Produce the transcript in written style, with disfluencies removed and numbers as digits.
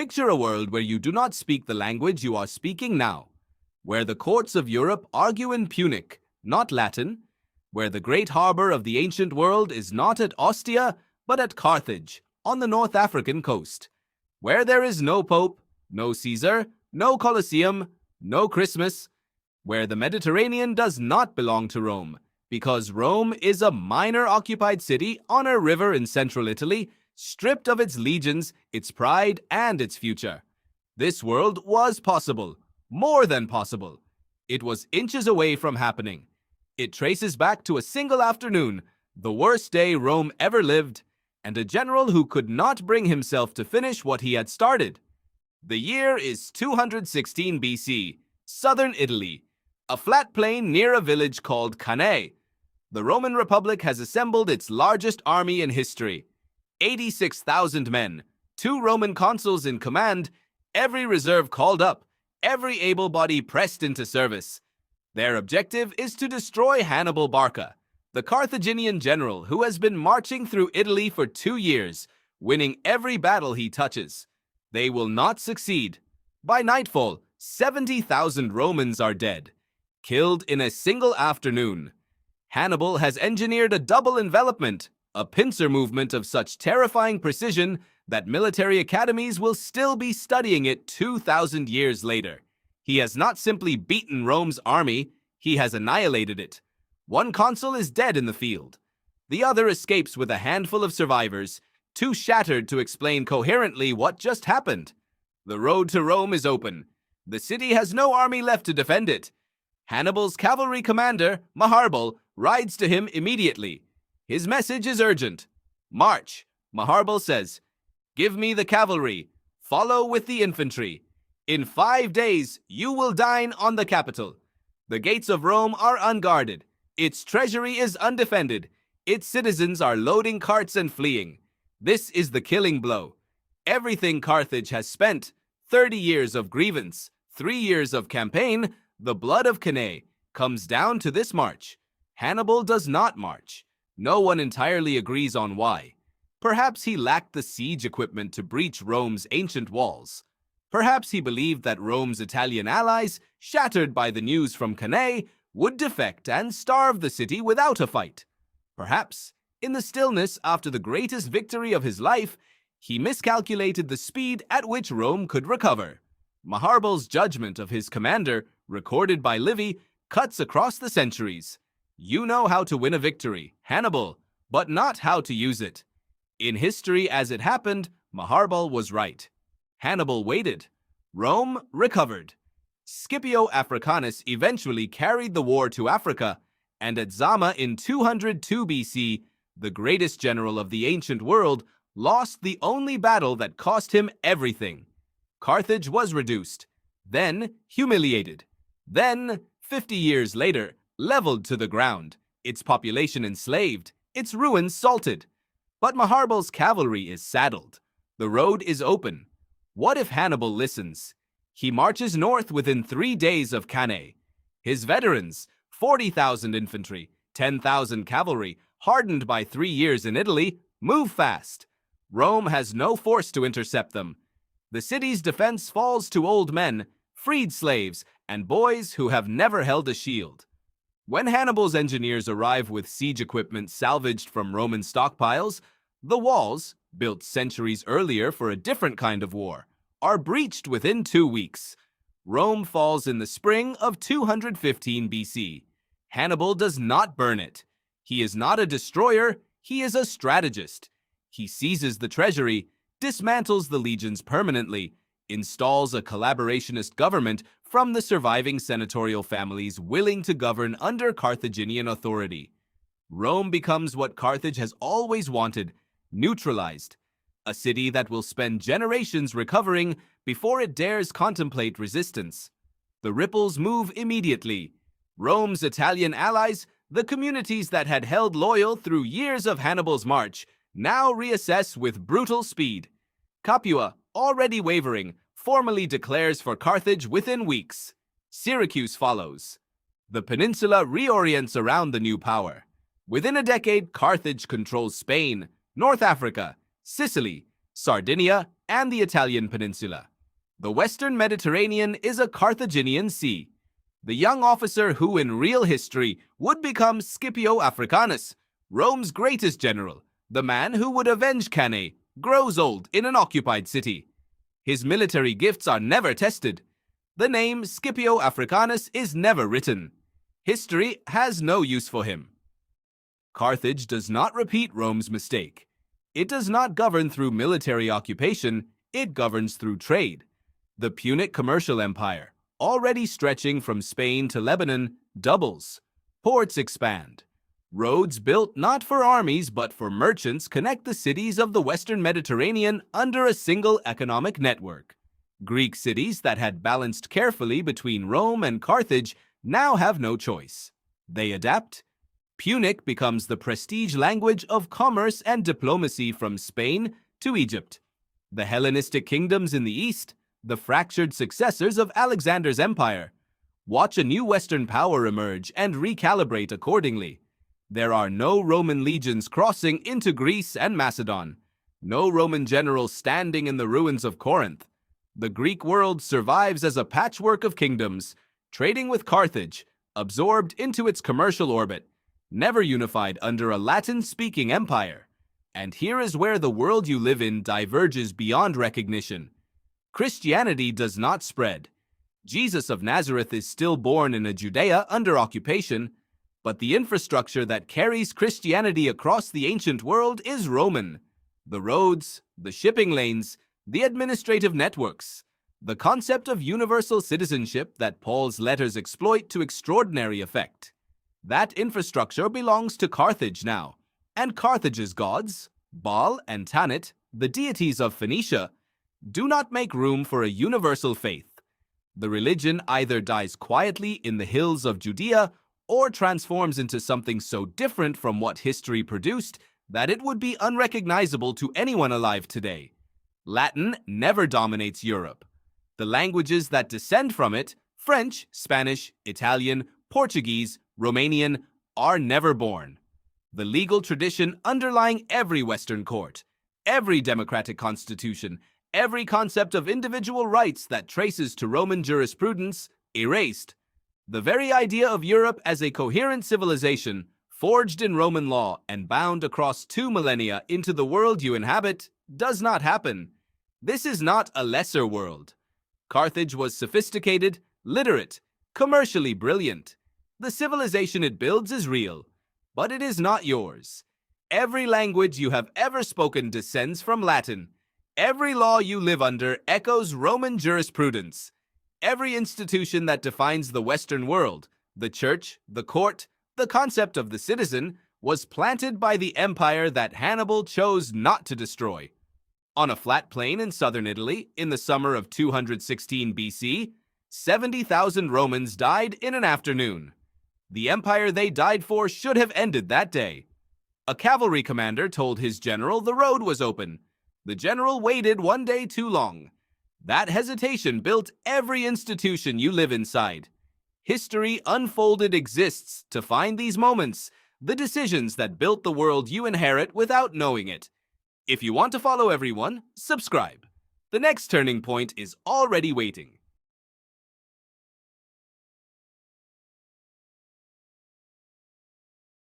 Picture a world where you do not speak the language you are speaking now, where the courts of Europe argue in Punic, not Latin, where the great harbor of the ancient world is not at Ostia, but at Carthage, on the North African coast, where there is no Pope, no Caesar, no Colosseum, no Christmas, where the Mediterranean does not belong to Rome, because Rome is a minor occupied city on a river in central Italy, stripped of its legions, its pride, and its future. This world was possible, more than possible. It was inches away from happening. It traces back to a single afternoon, the worst day Rome ever lived, and a general who could not bring himself to finish what he had started. The year is 216 BC, southern Italy, a flat plain near a village called Cannae. The Roman Republic has assembled its largest army in history. 86,000 men, 2 Roman consuls in command, every reserve called up, every able body pressed into service. Their objective is to destroy Hannibal Barca, the Carthaginian general who has been marching through Italy for 2 years, winning every battle he touches. They will not succeed. By nightfall, 70,000 Romans are dead, killed in a single afternoon. Hannibal has engineered a double envelopment, a pincer movement of such terrifying precision that military academies will still be studying it 2,000 years later. He has not simply beaten Rome's army, he has annihilated it. One consul is dead in the field. The other escapes with a handful of survivors, too shattered to explain coherently what just happened. The road to Rome is open. The city has no army left to defend it. Hannibal's cavalry commander, Hannibal, rides to him immediately. His message is urgent. March, Hannibal says. Give me the cavalry. Follow with the infantry. In 5 days, you will dine on the capital. The gates of Rome are unguarded. Its treasury is undefended. Its citizens are loading carts and fleeing. This is the killing blow. Everything Carthage has spent, 30 years of grievance, 3 years of campaign, the blood of Cannae, comes down to this march. Hannibal does not march. No one entirely agrees on why. Perhaps he lacked the siege equipment to breach Rome's ancient walls. Perhaps he believed that Rome's Italian allies, shattered by the news from Cannae, would defect and starve the city without a fight. Perhaps, in the stillness after the greatest victory of his life, he miscalculated the speed at which Rome could recover. Hannibal's judgment of his commander, recorded by Livy, cuts across the centuries. You know how to win a victory, Hannibal, but not how to use it. In history as it happened, Hannibal was right. Hannibal waited. Rome recovered. Scipio Africanus eventually carried the war to Africa, and at Zama in 202 BC, the greatest general of the ancient world lost the only battle that cost him everything. Carthage was reduced, then humiliated, then, 50 years later, leveled to the ground, its population enslaved, its ruins salted. But Hannibal's cavalry is saddled. The road is open. What if Hannibal listens? He marches north within 3 days of Cannae. His veterans, 40,000 infantry, 10,000 cavalry, hardened by 3 years in Italy, move fast. Rome has no force to intercept them. The city's defense falls to old men, freed slaves, and boys who have never held a shield. When Hannibal's engineers arrive with siege equipment salvaged from Roman stockpiles, the walls, built centuries earlier for a different kind of war, are breached within 2 weeks. Rome falls in the spring of 215 BC. Hannibal does not burn it. He is not a destroyer, he is a strategist. He seizes the treasury, dismantles the legions permanently, installs a collaborationist government from the surviving senatorial families willing to govern under Carthaginian authority. Rome becomes what Carthage has always wanted, neutralized, a city that will spend generations recovering before it dares contemplate resistance. The ripples move immediately. Rome's Italian allies, the communities that had held loyal through years of Hannibal's march, now reassess with brutal speed. Capua, already wavering, formally declares for Carthage within weeks. Syracuse follows. The peninsula reorients around the new power. Within a decade, Carthage controls Spain, North Africa, Sicily, Sardinia, and the Italian peninsula. The Western Mediterranean is a Carthaginian sea. The young officer who in real history would become Scipio Africanus, Rome's greatest general, the man who would avenge Cannae, grows old in an occupied city. His military gifts are never tested. The name Scipio Africanus is never written. History has no use for him. Carthage does not repeat Rome's mistake. It does not govern through military occupation, it governs through trade. The Punic commercial empire, already stretching from Spain to Lebanon, doubles. Ports expand. Roads built not for armies but for merchants connect the cities of the Western Mediterranean under a single economic network. Greek cities that had balanced carefully between Rome and Carthage now have no choice. They adapt. Punic becomes the prestige language of commerce and diplomacy from Spain to Egypt. The Hellenistic kingdoms in the east, the fractured successors of Alexander's empire, watch a new Western power emerge and recalibrate accordingly. There are no Roman legions crossing into Greece and Macedon, no Roman generals standing in the ruins of Corinth. The Greek world survives as a patchwork of kingdoms, trading with Carthage, absorbed into its commercial orbit, never unified under a Latin-speaking empire. And here is where the world you live in diverges beyond recognition. Christianity does not spread. Jesus of Nazareth is still born in a Judea under occupation, but the infrastructure that carries Christianity across the ancient world is Roman. The roads, the shipping lanes, the administrative networks, the concept of universal citizenship that Paul's letters exploit to extraordinary effect. That infrastructure belongs to Carthage now, and Carthage's gods, Baal and Tanit, the deities of Phoenicia, do not make room for a universal faith. The religion either dies quietly in the hills of Judea or transforms into something so different from what history produced that it would be unrecognizable to anyone alive today. Latin never dominates Europe. The languages that descend from it, French, Spanish, Italian, Portuguese, Romanian, are never born. The legal tradition underlying every Western court, every democratic constitution, every concept of individual rights that traces to Roman jurisprudence, erased. The very idea of Europe as a coherent civilization, forged in Roman law and bound across 2 millennia into the world you inhabit, does not happen. This is not a lesser world. Carthage was sophisticated, literate, commercially brilliant. The civilization it builds is real, but it is not yours. Every language you have ever spoken descends from Latin. Every law you live under echoes Roman jurisprudence. Every institution that defines the Western world, the church, the court, the concept of the citizen, was planted by the empire that Hannibal chose not to destroy. On a flat plain in southern Italy, in the summer of 216 BC, 70,000 Romans died in an afternoon. The empire they died for should have ended that day. A cavalry commander told his general the road was open. The general waited one day too long. That hesitation built every institution you live inside. History unfolded exists to find these moments, the decisions that built the world you inherit without knowing it. If you want to follow everyone, subscribe. The next turning point is already waiting.